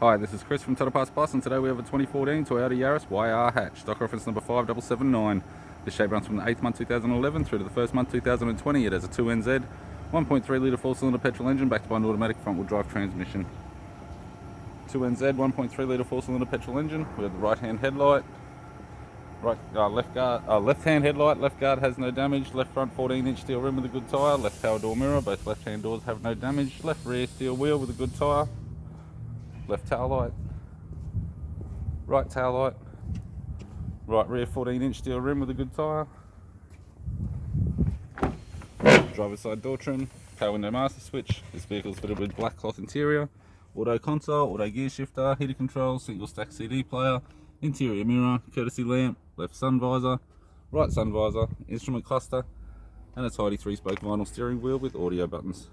Hi, this is Chris from Toyota Parts Plus, and today we have a 2014 Toyota Yaris YR Hatch, stock reference number 5779. This shape runs from the 8th month 2011 through to the 1st month 2020. It has a 2NZ, 1.3 litre 4-cylinder petrol engine backed by an automatic front-wheel drive transmission. 2NZ, 1.3 litre 4-cylinder petrol engine. We have the right-hand headlight, left-hand headlight, left guard has no damage, left front 14-inch steel rim with a good tyre, left power door mirror, both left-hand doors have no damage, left rear steel wheel with a good tyre, left tail light, right tail light, right rear 14-inch steel rim with a good tyre, driver's side door trim, power window master switch. This vehicle is fitted with black cloth interior, auto console, auto gear shifter, heater control, single stack CD player, interior mirror, courtesy lamp, left sun visor, right sun visor, instrument cluster, and a tidy 3-spoke vinyl steering wheel with audio buttons.